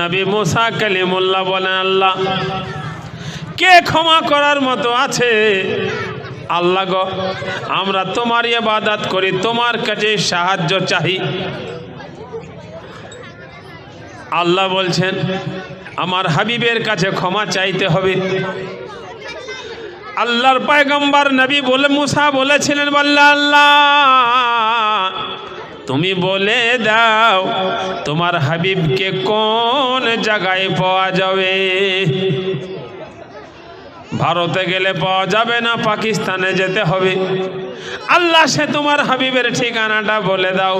নবী মুসা কালিমুল্লাহ বলেন, আল্লাহ কে ক্ষমা করার মতো আছে? আল্লাহ গো, আমরা তোমার ইবাদত করি, তোমার কাছে সাহায্য চাই। আল্লাহ বলছেন আমার হাবিবের কাছে ক্ষমা চাইতে হবে। আল্লাহর পয়গম্বর নবী বলে মুসা বলেছিলেন, বললে আল্লাহ তুমি বলে দাও তোমার হাবিবকে কোন জায়গায় পাওয়া যাবে। ভারতে গেলে পাওয়া যাবে না, পাকিস্তানে যেতে হবে। আল্লাহ সে তোমার হাবিবের ঠিকানাটা বলে দাও।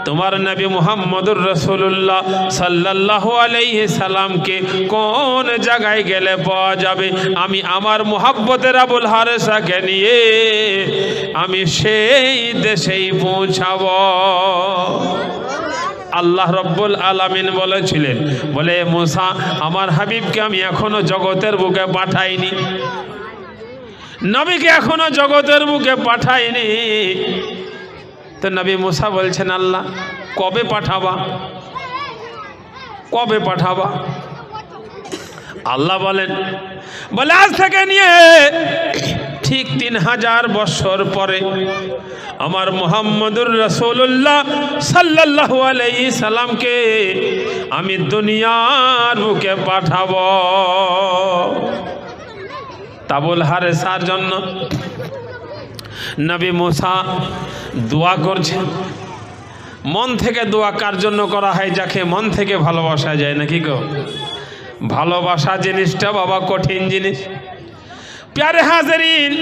তোমার নবী মুহাম্মদুর রাসূলুল্লাহ সাল্লাল্লাহু আলাইহি সাল্লামকে কোন জায়গায় গেলে পাওয়া যাবে, আমি আমার মুহাব্বতের আবুল হারেসাকে নিয়ে আমি সেই দেশেই পৌঁছাবো। আল্লাহ রব্বুল আলামিন বলেছিলেন, বলে মুসা আমার হাবিবকে আমি এখনো জগতের বুকে পাঠাইনি, নবীকে এখনো জগতের বুকে পাঠাইনি। তো নবী মুসা বলছেন, আল্লাহ কবে পাঠাবা, কবে পাঠাবা? আল্লাহ বলেন, বলে আজ থেকে নিয়ে ঠিক 3000 বছর পরে আমার মুহাম্মদুর রাসূলুল্লাহ সাল্লাল্লাহু আলাইহি সাল্লামকে আমি দুনিয়ার বুকে পাঠাবো। আবুল হারেসার জন্য নবী মুসা দোয়া করছেন। মন থেকে দোয়া কার জন্য করা হয়? যাকে মন থেকে ভালোবাসা যায়, নাকি গো? ভালোবাসা জিনিসটা বাবা কঠিন জিনিস। প্যারে হাজেরিন,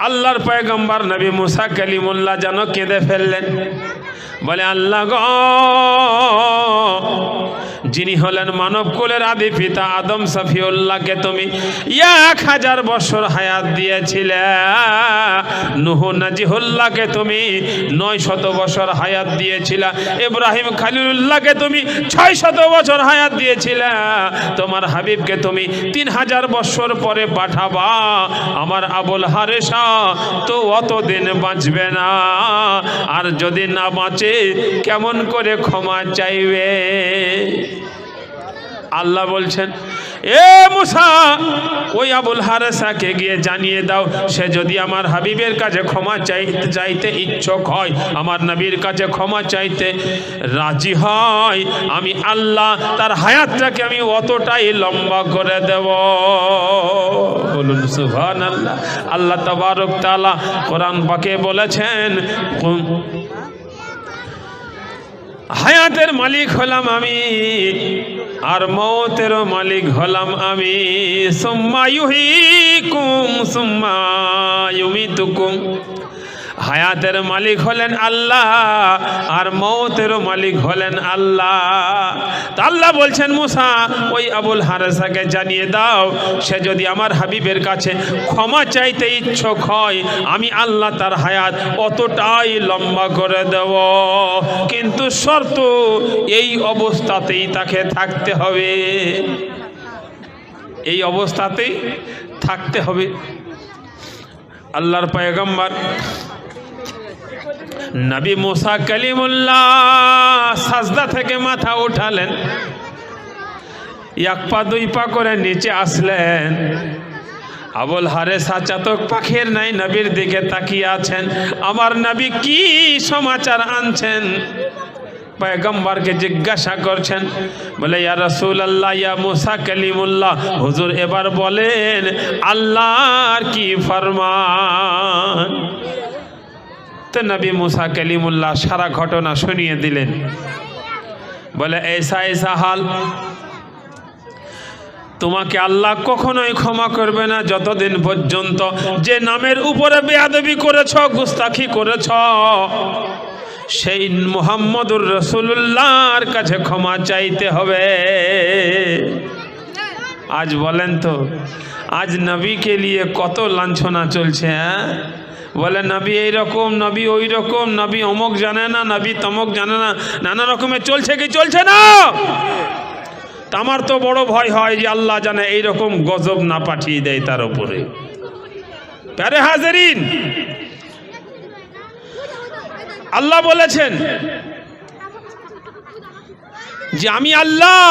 আল্লাহর পয়গম্বর নবী মুসা কালিমুল্লাহ যেন কেঁদে ফেললেন। বলে আল্লাহ গো, যিনি হলেন মানব কুলের আদি পিতা আদম সফিউল্লাহকে তুমি 1000 বছর হায়াত দিয়েছিলে, নূহ নাজিহুল্লাহকে তুমি 900 বছর হায়াত দিয়েছিলে, ইব্রাহিম খলিলুল্লাহকে তুমি 600 বছর হায়াত দিয়েছিলে, তোমার হাবিবকে তুমি 3000 বছর পরে পাঠাবা। আমার আবুল হারেসা তো অতদিন বাঁচবে না, আর যদি না বাঁচে কেমন করে ক্ষমা চাইবে? আল্লাহ বলছেন, এ মুসা ওই আবুল হারেসাকে গিয়ে জানিয়ে দাও, সে যদি আমার হাবিবের কাছে ক্ষমা চাইতে ইচ্ছুক হয়, আমার নবীর কাছে ক্ষমা চাইতে রাজি হয়, আমি আল্লাহ তার হায়াতটাকে আমি অতটাই লম্বা করে দেব। বলুন সুবহানাল্লাহ। আল্লাহ তাবারক তাআলা কোরআন পাকে বলেছেন, হায়াতের মালিক হলাম আমি আর মওতেরও মালিক হলাম আমি। সুম্মা ইউহয়িকুম সুম্মা ইউমিতুকুম। হায়াতের মালিক হলেন আল্লাহ আর মওতেরও মালিক হলেন আল্লাহ। তো আল্লাহ বলছেন মুসা ওই আবুল হারেসাকে জানিয়ে দাও, সে যদি আমার হাবিবের কাছে ক্ষমা চাইতে ইচ্ছুক হয়, আমি আল্লাহ তার হায়াত অতটাই লম্বা করে দেব, কিন্তু শর্ত এই অবস্থাতেই তাকে থাকতে হবে, এই অবস্থাতেই থাকতে হবে। আল্লাহর পয়গম্বর নবী মুসা কালিমুল্লাহ সাজদা থেকে মাথা উঠালেন, 1 পা 2 পা করে নিচে আসলেন। আবুল হারেসা চাতক পাখির নাই নবীর দিকে তাকিয়ে আছেন, আমার নবী কি সমাচার আনছেন? পয়গম্বরকে জিজ্ঞাসা করছেন, বলে ইয়া রাসূলুল্লাহ, ইয়া মুসা কালিমুল্লাহ, হুজুর এবার বলেন আল্লাহর কি ফরমান? তো নবী মুসা কালিমুল্লাহ সারা ঘটনা শুনিয়ে দিলেন। বলে ऐसा ऐसा হাল, তোমাকে আল্লাহ কখনোই ক্ষমা করবে না যতদিন পর্যন্ত যে নামের উপরে বেয়াদবি করেছ, গুস্তাখি করেছ, সেই মুহাম্মদুর রাসূলুল্লাহর কাছে ক্ষমা চাইতে হবে। আজ বলেন তো, আজ নবীকে নিয়ে কত লাঞ্ছনা চলছে। বলে নবী এইরকম, নবী ওই রকম, নবী অমুক জানে না, নবী তমুক জানে না, নানা রকমের চলছে কি চলছে না? আমার তো বড় ভয় হয় যে আল্লাহ জানে এইরকম গজব না পাঠিয়ে দেয় তার উপরে। প্যারে হাজেরিন, আল্লাহ বলেছেন যে আমি আল্লাহ,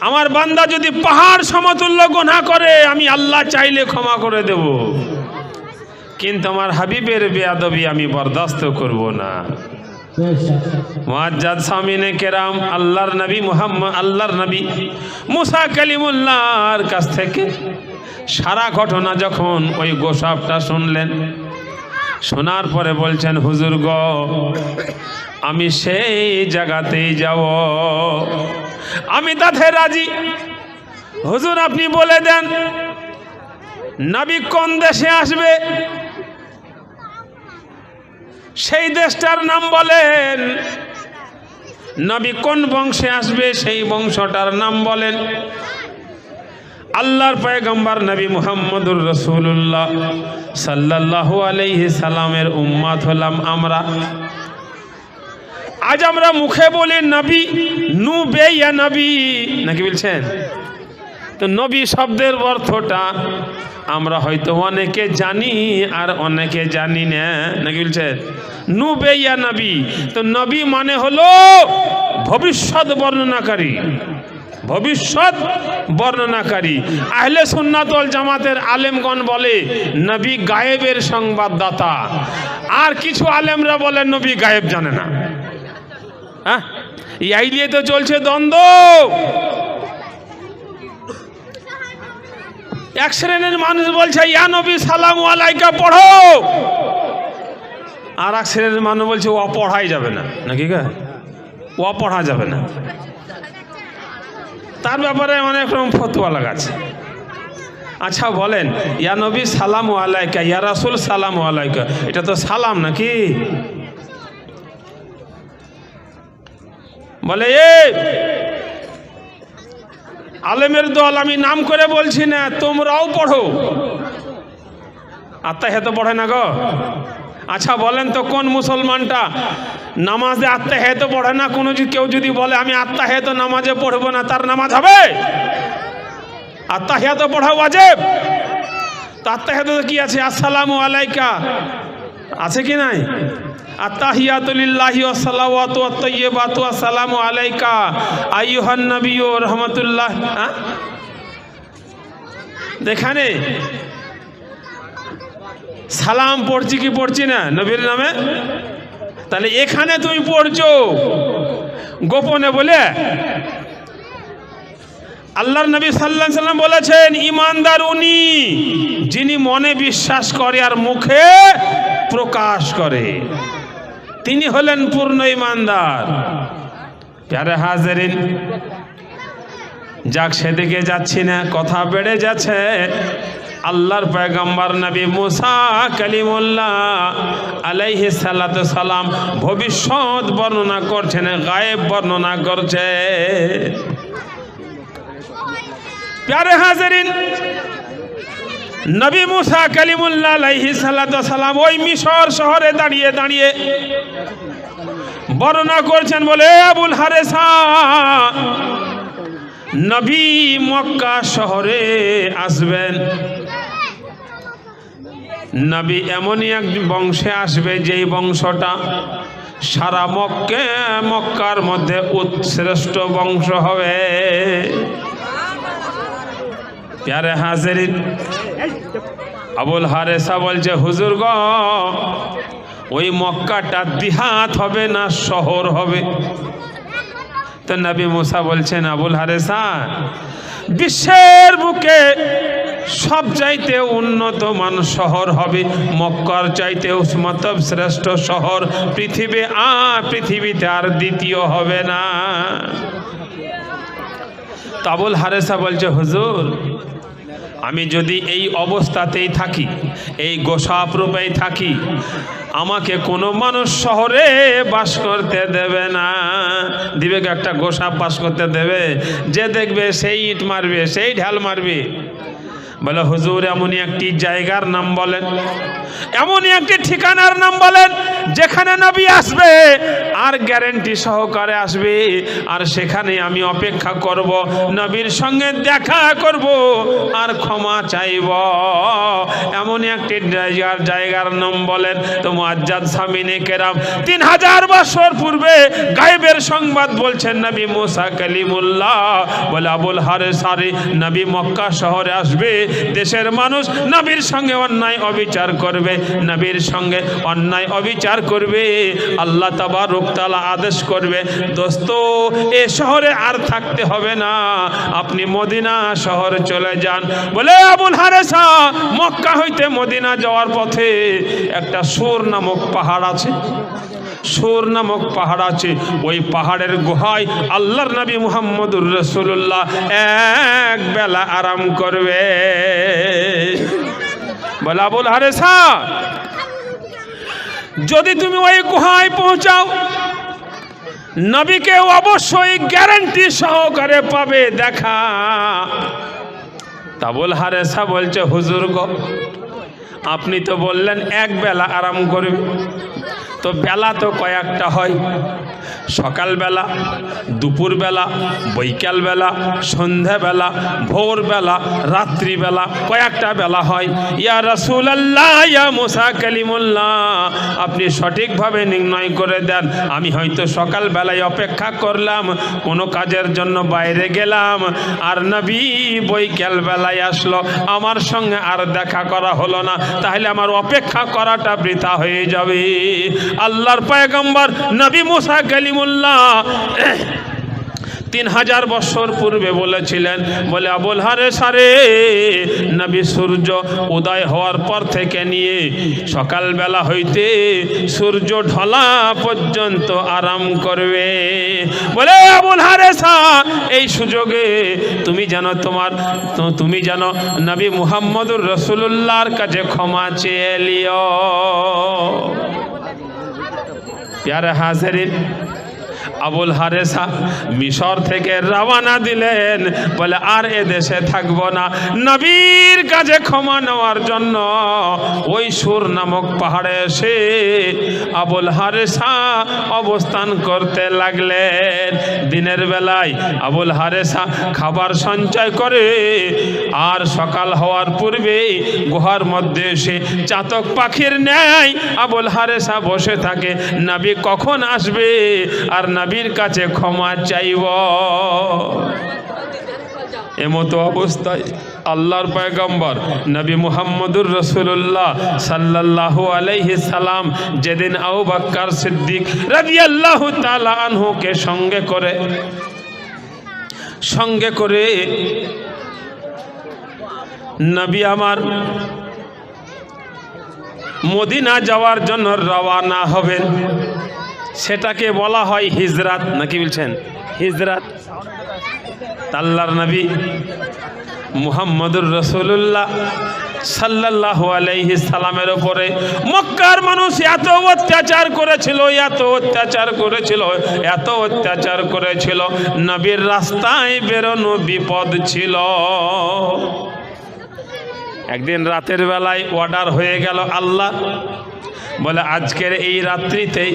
আমার বান্দা যদি পাহাড় সমতুল্য গুনাহ করে আমি আল্লাহ চাইলে ক্ষমা করে দেব, কিন্তু আমার হাবিবের বেয়াদবি আমি বরদাস্ত করব না। মুআজ্জাজ সামিনে কেরাম, আল্লাহর নবী মুসা কালিমুল্লাহর কাছ থেকে সারা ঘটনা যখন ওই গোসাপটা শুনলেন, শোনার পরে বলছেন, হুজুর গো, আমি সেই জায়গাতেই যাব, আমি তাতে রাজি। হুজুর আপনি বলে দেন নবী কোন দেশে আসবে, সেই দেশটার নাম বলেন। নবী কোন বংশে আসবে সেই বংশটার নাম বলেন। আল্লাহর পয়গম্বর নবী মুহাম্মদুর রাসূলুল্লাহ সাল্লাল্লাহু আলাইহি সাল্লামের উম্মত হলাম আমরা। আজ আমরা মুখে বলি নবী, নু বে ইয়া নবী, নাকি বলছেন? তো নবী শব্দের অর্থটা আমরা হয়তো অনেকে জানি আর অনেকে জানি না, নাকি বলছেন? নু বে ইয়া নবী, তো নবী মানে হলো ভবিষ্যৎ বর্ণনাকারী, ভবিষ্যৎ বর্ণনাকারী। আহলে সুন্নাত ওয়াল জামাতের আলেমগণ বলে নবী গায়েবের সংবাদদাতা, আর কিছু আলেমরা বলে নবী গায়েব জানে না। হ্যাঁ, এই নিয়ে তো চলছে দ্বন্দ্ব। এক শ্রেণীর মানুষ বলছে ইয়া নবী সালামু আলাইকা পড়ো, আর এক শ্রেণীর মানুষ বলছে ও পড়াই যাবে না, নাকি গা ও পড়া যাবে না। তার ব্যাপারে অনেক রকম ফতোয়া লাগাচ্ছে। আচ্ছা বলেন, ইয়া নবী সালামু আলাইকা, ইয়া রাসূল সালামু আলাইকা, এটা তো সালাম নাকি? বলে এ আলেমের দল, আমি নাম করে বলছি না, তোমরাও পড়ো। আত্মাহিয়াত পড়ে না গো? আচ্ছা বলেন তো কোন মুসলমানটা নামাজে আত্মাহিয়াত পড়ে না? কেউ যদি বলে আমি আত্মাহিয়াত নামাজে পড়বো না, তার নামাজ হবে? আত্মাহিয়াত পড়া ওয়াজিব। তো আত্মাহিয়াত কি আছে? আসসালামু আলাইকা আছে কি নাই? আত্তাহিয়াতু লিল্লাহি ওয়াস সালাওয়াতু ওয়াত তাইয়্যিবাতু আসসালামু আলাইকা আইয়ুহান নাবিয়্যু ওয়া রাহমাতুল্লাহ। দেখানে সালাম পড়ছি কি পড়ছি না নবীর নামে? তাহলে এখানে তুমি পড়ছো গোপনে বলে? আল্লাহর নবী সাল্লাল্লাহু আলাইহি সাল্লাম বলেছেন, ঈমানদার উনি যিনি মনে বিশ্বাস করে আর মুখে প্রকাশ করে, তিনি হলেন পূর্ণ ঈমানদার। প্যারে হাজিরিন, যাক সেদিকে যাচ্ছি না, কথা বেড়ে যাচ্ছে। আল্লাহর পয়গম্বর নবী মুসা কালিমুল্লাহ আলাইহিস সালাতু সালাম ভবিষ্যৎ বর্ণনা করছেন, গায়েব বর্ণনা করছে। প্যারে হাজিরিন, নবী মুসা কালিমুল্লাহ আলাইহিস সালাতু সালাম ওই মিশর শহরে দাঁড়িয়ে দাঁড়িয়ে বর্ণনা করছেন। বলে আবুল হারেসা, নবী মক্কা শহরে আসবেন, নবী এমনই এক বংশে আসবে যেই বংশটা সারা মক্কার মধ্যে উৎশ্রেষ্ঠ বংশ হবে। প্যারে হাজিরিন, আবুল হারেসা বলছে, হুজুর গো, ওই মক্কাটা দিহাত হবে না শহর হবে? তো নবী মুসা বলছেন, আবুল হারেসা, বিশ্বের বুকে সব চাইতে উন্নত মান শহর হবে, মক্কার চাইতে উন্নত শ্রেষ্ঠ শহর পৃথিবীতে আর দ্বিতীয় হবে না। তো আবুল হারেসা বলছে, হুজুর, আমি যদি এই অবস্থাতেই থাকি, এই গোসাপ রূপেই থাকি, আমাকে কোনো মানুষ শহরে বাস করতে দেবে না। দিবে কি? একটা গোসাপ বাস করতে দেবে? যে দেখবে সেই ইট মারবে, সেই ঢাল মারবে। বলে হুজুর এমনই একটি জায়গার নাম বলেন, এমনই একটি ঠিকানার নাম বলেন যেখানে নবী আসবে আর গ্যারান্টি সহকারে আসবে, আর সেখানে আমি অপেক্ষা করব, নবীর সঙ্গে দেখা করব আর ক্ষমা চাইব। এমনই একটি জায়গার নাম বলেন। তো মুআজ্জাজ সামিনে কেরাম 3000 বছর পূর্বে গায়েবের সংবাদ বলছেন নবী মুসা কালিমুল্লাহ। বলে আবুল হারেস আরে নবী মক্কা শহরে আসবে, দেশের মানুষ নবীর সঙ্গে অন্যায় অবিচার করবে, নবীর সঙ্গে অন্যায় অবিচার করবে, আল্লাহ তাবারক তাআলা আদেশ করবে, দোস্ত এ শহরে আর থাকতে হবে না, আপনি মদিনা শহর চলে যান। বলে আবুল হারেসা মক্কা হইতে মদিনা যাওয়ার পথে একটা সুর নামক পাহাড় আছে, সুর নামক পাহাড় আছে, ওই পাহাড়ের গুহায় আল্লাহর নবী মুহাম্মদুর রাসূলুল্লাহ এক বেলা আরাম করবে। বলে আবুল হারেসা যদি তুমি ওই গুহায় পৌঁছাও, নবীকে অবশ্যই গ্যারান্টি সহকারে পাবে দেখা। আবুল হারেসা বলছে হুজুর গো, আপনি তো বললেন এক বেলা আরাম করবে, তো বেলা তো কয়েকটা হয়, সকালবেলা, দুপুরবেলা, বৈকালবেলা, সন্ধ্যাবেলা, ভোরবেলা, রাত্রিবেলা, কয়েকটা বেলা হয়। ইয়া রাসূলুল্লাহ, ইয়া মুসা কালিমুল্লাহ, আপনি সঠিকভাবে নির্ণয় করে দেন। আমি হয়তো সকালবেলায় অপেক্ষা করলাম, কোনো কাজের জন্য বাইরে গেলাম, আর নবী বৈকালবেলায় আসলো, আমার সঙ্গে আর দেখা করা হলো না, তাহলে আমার অপেক্ষা করাটা বৃথা হয়ে যাবে। আল্লাহর পয়গম্বর নবী মুসা কালিমুল্লাহ 3000 বছর পূর্বে বলেছিলেন, বলে আবুল হারেস রে নবী সূর্য উদয় হওয়ার পর থেকে নিয়ে সকালবেলা হইতে সূর্য ঢলা পর্যন্ত আরাম করবে। বলে আবুল হারেসা এই সুযোগে তুমি যেন নবী মুহাম্মদুর রাসূলুল্লাহর কাছে ক্ষমা চেয়ে লিও। প্যারে হাজিরিন, আবুল হারেসা মিশর থেকে রওনা দিলেন, বলে আর এ দেশে থাকবো না, নবীর কাছে ক্ষমা নেওয়ার জন্য ওই সুর নামক পাহাড়ে এসে আবুল হারেসা অবস্থান করতে লাগলেন। দিনের বেলায় আবুল হারেসা খাবার সঞ্চয় করে, আর সকাল হওয়ার পূর্বে গুহার মধ্যে এসে চাতক পাখির ন্যায় আবুল হারেসা বসে থাকে, নবী কখন আসবে আর নবীর কাছে ক্ষমা চাইব। এমতো অবস্থায় আল্লাহর পয়গম্বর নবী মুহাম্মদুর রাসূলুল্লাহ সাল্লাল্লাহু আলাইহি সাল্লাম যেদিন আবু বকর সিদ্দিক রাদিয়াল্লাহু তাআলা আনহুকে সঙ্গে করে নবী আমার মদিনা যাওয়ার জন্য রওনা হবেন, সেটাকে বলা হয় হিজরাত, নাকি বলছেন হিজরাত। আল্লাহর নবী মুহাম্মদুর রাসূলুল্লাহ সাল্লাল্লাহু আলাইহি সাল্লামের উপরে মক্কার মানুষ এত অত্যাচার করেছিল, নবীর রাস্তায় বেরোনো বিপদ ছিল। একদিন রাতের বেলায় অর্ডার হয়ে গেল আল্লাহ, বলে আজকের এই রাত্রিতেই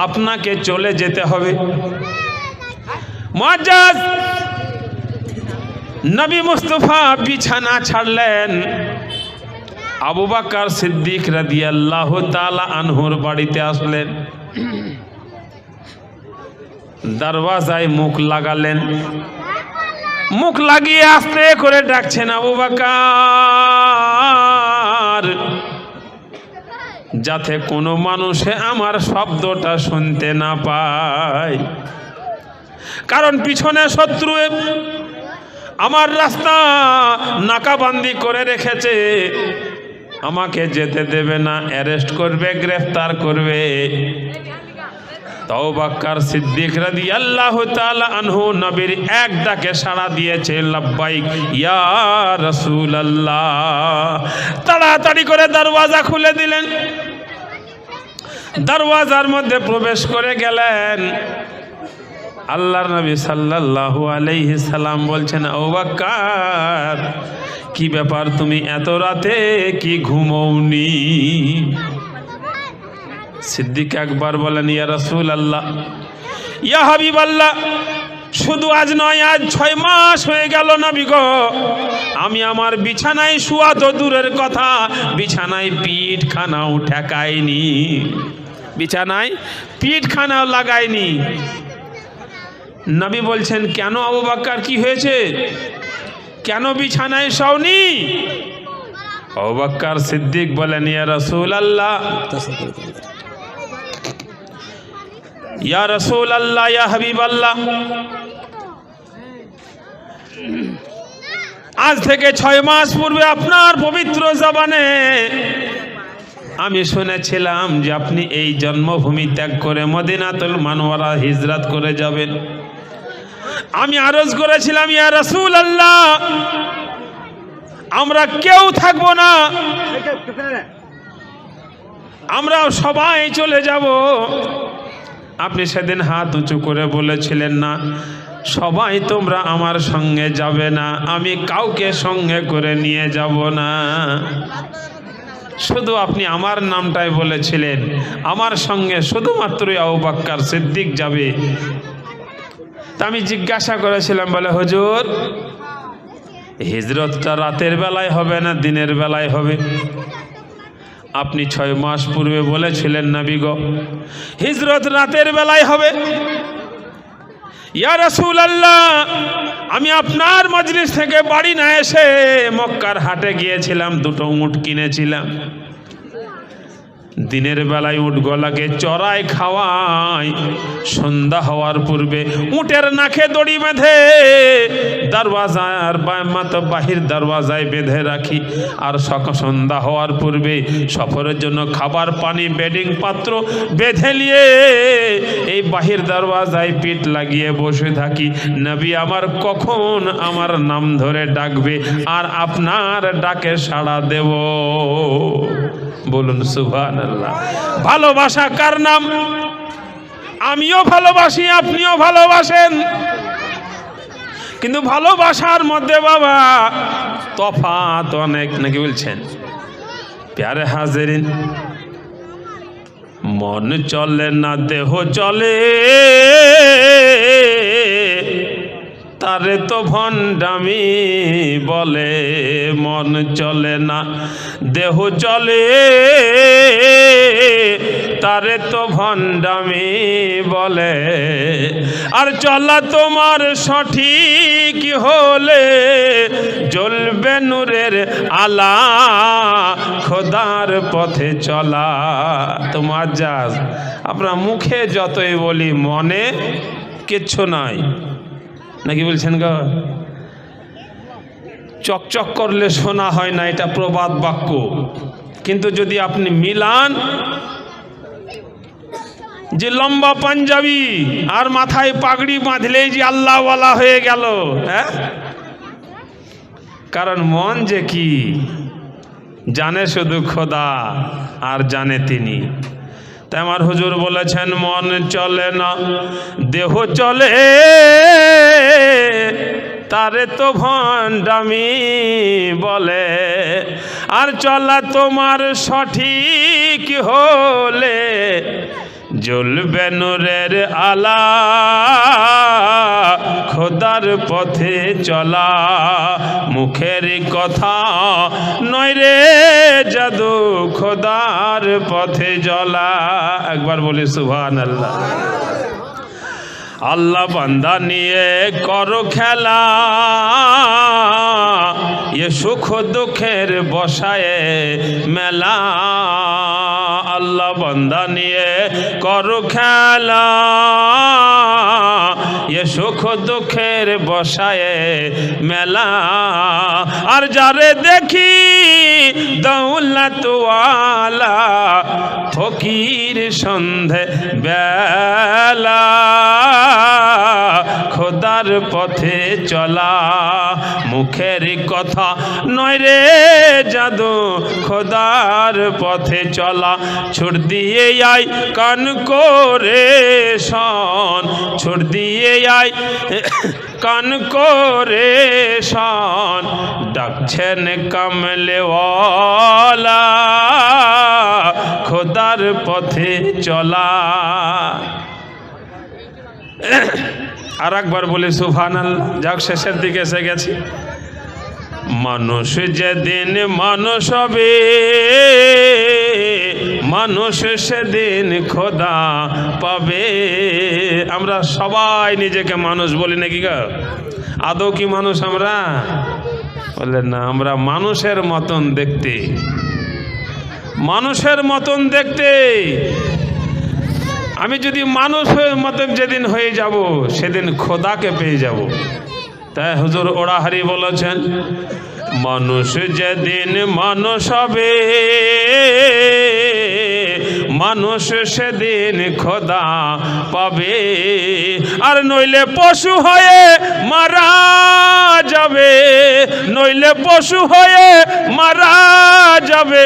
আপনাকে চলে যেতে হবে। মুআজ্জাজ নবী মুস্তাফা বিছানা ছাড়লেন, আবু বকর সিদ্দিক রাদিয়াল্লাহু তাআলা আনহুর বাড়িতে আসলেন, দরওয়াজায় মুখ লাগালেন, মুখ লাগিয়ে আস্তে করে ডাকছেন আবু বকর, যাতে কোনো মানুষে আমার শব্দটা শুনতে না পায়, কারণ পিছনে শত্রু আমার রাস্তা নাকাবন্দি করে রেখেছে, আমাকে যেতে দেবে না, অ্যারেস্ট করবে, গ্রেফতার করবে। আবু বকর সিদ্দিক রাদিয়াল্লাহু তাআলা আনহু নবীর এক ডাকে সাড়া দিয়েছে, লাব্বাইক ইয়া রাসূলুল্লাহ। তাড়াতাড়ি করে দরওয়াজা খুলে দিলেন, দরওয়াজার মধ্যে প্রবেশ করে গেলেন। আল্লাহর নবী সাল্লাল্লাহু আলাইহি সাল্লাম বলছেন, আবু বকর কি ব্যাপার, তুমি এত রাতে কি ঘুমোওনি? সিদ্দিক আকবর বলেন, ইয়া রাসূলুল্লাহ, ইয়া হাবিবাল্লাহ, শুধু আজ নয়, আজ 6 মাস হয়ে গেল নবী গো, আমি আমার বিছানায় শুয়া তো দূরের কথা, বিছানায় পিঠখানাও ঠেকাইনি, বিছানায় পিঠখানাও লাগাইনি। নবী বলছেন, কেন আবু বকর, কি হয়েছে, কেন বিছানায় শোওনি? আবু বকর সিদ্দিক বলেন, ইয়া রাসূলুল্লাহ, ইয়া রাসূলুল্লাহ, ইয়া হাবিবাল্লাহ, আজ থেকে 6 মাস পূর্বে আপনার পবিত্র জবানে আমি শুনেছিলাম যে আপনি এই জন্মভূমি ত্যাগ করে মদিনাতুল মুনাওয়ারা হিজরত করে যাবেন। আমি আরজ করেছিলাম, ইয়া রাসূলুল্লাহ, আমরা কেউ থাকবো না, আমরা সবাই চলে যাব। আপনি সেদিন হাত উঁচু করে বলেছিলেন, না সবাই তোমরা আমার সঙ্গে যাবে না, আমি কাউকে সঙ্গে করে নিয়ে যাব না, শুধু আপনি আমার নামটাই বলেছিলেন, আমার সঙ্গে শুধুমাত্রই আবু বকর সিদ্দিক যাবে। তা আমি জিজ্ঞাসা করেছিলাম, বলে হুজুর, হিজরতটা রাতের বেলায় হবে না দিনের বেলায় হবে? আপনি 6 মাস পূর্বে বলেছিলেন নবী গো, হিজরত রাতের বেলায় হবে। ইয়া রাসূলুল্লাহ, আমি আপনার মজলিস থেকে বাড়ি না এসে মক্কার হাটে গিয়েছিলাম, 2টো উট কিনেছিলাম। দিনের বেলায় উটগুলাকে চড়াই খাওয়াই, সন্ধ্যা হওয়ার পূর্বে উটের নাকে দড়ি বেঁধে দরওয়াজার বাহির দরওয়াজায় বেঁধে রাখি, আর সন্ধ্যা হওয়ার পূর্বে সফরের জন্য খাবার পানি বেডিং পাত্র বেঁধে নিয়ে এই বাহির দরওয়াজায় পিঠ লাগিয়ে বসে থাকি, নবী আমার কখন আমার নাম ধরে ডাকবে আর আপনার ডাকে সাড়া দেব। বলুন সুবহানাল্লাহ। ভালোবাসা কার নাম? আমিও ভালোবাসি, আপনিও ভালোবাসেন, কিন্তু ভালোবাসার মধ্যে বাবা তফাৎ অনেক, নাকি বলছেন? প্যারে হাজিরিন, মন চলে না দেহ চলে, তারে তো ভণ্ডামি বলে। মন চলে না দেহ চলে, তারে তো ভণ্ডামি বলে। আর চলা তোমার সঠিক হলে জ্বলবে নূরের আলা, খোদার পথে চলা। তোমার যা আপনার মুখে যতই বলি, মনে কিচ্ছু নাই, নাকি বলছেন গো? চকচক করলে শোনা হয় না, এটা প্রবাদ বাক্য। কিন্তু যদি আপনি মিলান যে লম্বা পাঞ্জাবি আর মাথায় পাগড়ি বাঁধলেই যে আল্লাহওয়ালা হয়ে গেল, হ্যাঁ? কারণ মন যে কি জানে শুধু খোদা, আর জানে তিনি। তাই আমার হুজুর বলেছেন, মন চলে না দেহ চলে, তারে তো ভণ্ডামি বলে। আর চলা তোমার সঠিক হলে জ্বলবে নূরের আলা, খোদার পথে চলা। মুখের কথা নয় রে জাদু, খোদার পথে জ্বলা। একবার বলি সুবহানাল্লাহ। আল্লাহ বান্দা নিয়ে করো খেলা, এ সুখ দুঃখের বসায়ে মেলা। আল্লাহ বান্দা নিয়ে করো খেলা, এ সুখ দুঃখের বসায়ে মেলা। আর যারে দেখি দৌলতওয়ালা, ফকির সন্ধে বেলা, খোদার পথে চলা। মুখের কথা নয় রে জাদু, খোদার পথে চলা। ছোট দিয়ে আয় কান করে শোন, ছোট দিয়ে আয় কান করে শোন, ডাকছেন কামলেওয়ালা খোদার পথে চলা। আর একবার বলি সুবহানাল্লাহ। যাক, শেষের দিকে এসে গেছি। মানুষ যেদিন মানুষ হবে, মানুষ সেদিন খোদা পাবে। আমরা সবাই নিজেকে মানুষ বলি নাকি গা? আদৌ কি মানুষ আমরা? বললেন না, আমরা মানুষের মতন দেখতে, মানুষের মতন দেখতে। আমি যদি মানুষের মতন যেদিন হয়ে যাব, সেদিন খোদাকে পেয়ে যাব। তাই হুজুর ওড়াহারি বলেছেন, মানুষ যেদিন মানুষ হবে, মানুষ সেদিন খোদা পাবে। আর নইলে পশু হয়ে মারা যাবে, নইলে পশু হয়ে মারা যাবে।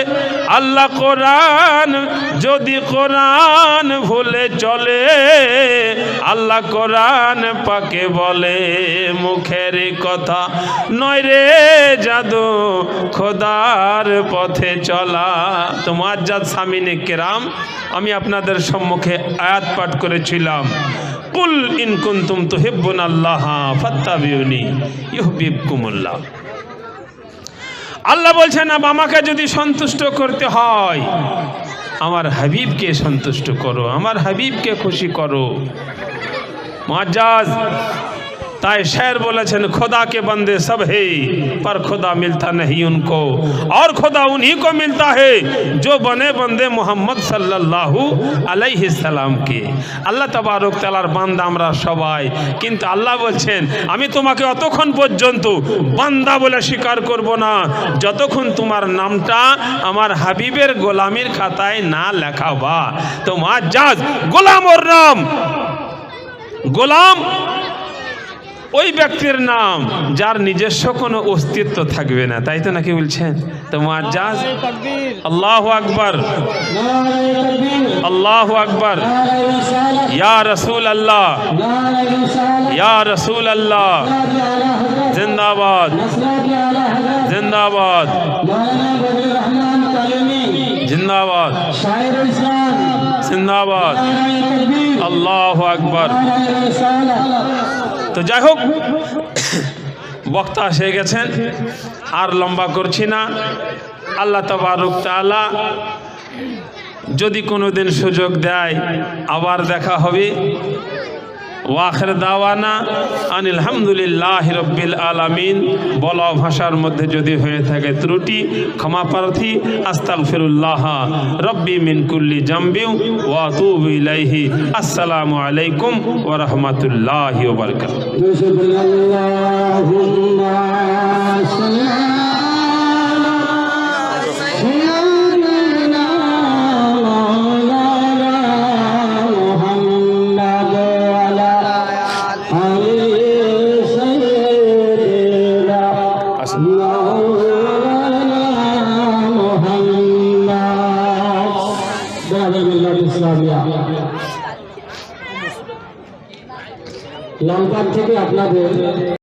আল্লাহ কোরআন যদি কোরআন ভুলে চলে, আল্লাহ কোরআন পাকে বলে মুখের কথা নয় রে জাদু, খোদার পথে চলা। তো মুআজ্জাজ সামিনে কেরাম, আমি আপনাদের সম্মুখে আয়াত পাঠ করেছিলাম, কুল ইন কুনতুম তুহিব্বুনাল্লাহ ফাত্তাবিউনি ইউহিব্বুকুমুল্লাহ। আল্লাহ বলছেন, আমাকে যদি সন্তুষ্ট করতে হয়, আমার হাবিবকে সন্তুষ্ট করো, আমার হাবিবকে খুশি করো। মুআজ্জাজ ताई शेर बोले खुदा के बंदे सब है पर खुदा मिलता नहीं उनको, और खुदा उन्हीं को मिलता है जो बने बंदे मोहम्मद सल्लल्लाहु अलैहि सलाम के। আল্লাহ তাবারক তাআলার বান্দা আমরা সবাই, কিন্তু আল্লাহ বলছেন আমি তোমাকে অতক্ষণ পর্যন্ত বান্দা বলে স্বীকার করব না যতক্ষণ তোমার নামটা আমার হাবিবের গোলামির খাতায় না লেখাবা। তো মুআজ্জাজ গোলাম ওর নাম, গোলাম ওই ব্যক্তির নাম যার নিজস্ব কোনো অস্তিত্ব থাকবে না, তাই তো নাকি বলছেন? তো মুআজ্জাজ আল্লাহু আকবার, আল্লাহু আকবার, ইয়া রাসূল আল্লাহ, ইয়া রাসূল আল্লাহ, জিন্দাবাদ জিন্দাবাদ জিন্দাবাদ জিন্দাবাদ, আল্লাহু আকবার। তো যাই হোক, বক্তা এসে গেছেন, আর লম্বা করছি না। আল্লাহ তাবারক তাআলা যদি কোনো দিন সুযোগ দেয় আবার দেখা হবে। ওয়াখির দাওয়ানা আনিল হামদুলিল্লাহি রাব্বিল আলামিন। বলা ভাষার মধ্যে যদি হয়ে থাকে ত্রুটি ক্ষমা প্রার্থী, আস্তাগফিরুল্লাহ রব্বি মিন কুল্লি জামবি ওয়া আতুবু ইলাইহি। আসসালামু আলাইকুম ওয়া রাহমাতুল্লাহি ওয়া বারাকাতুহু। লালবাগ থেকে আপনাদের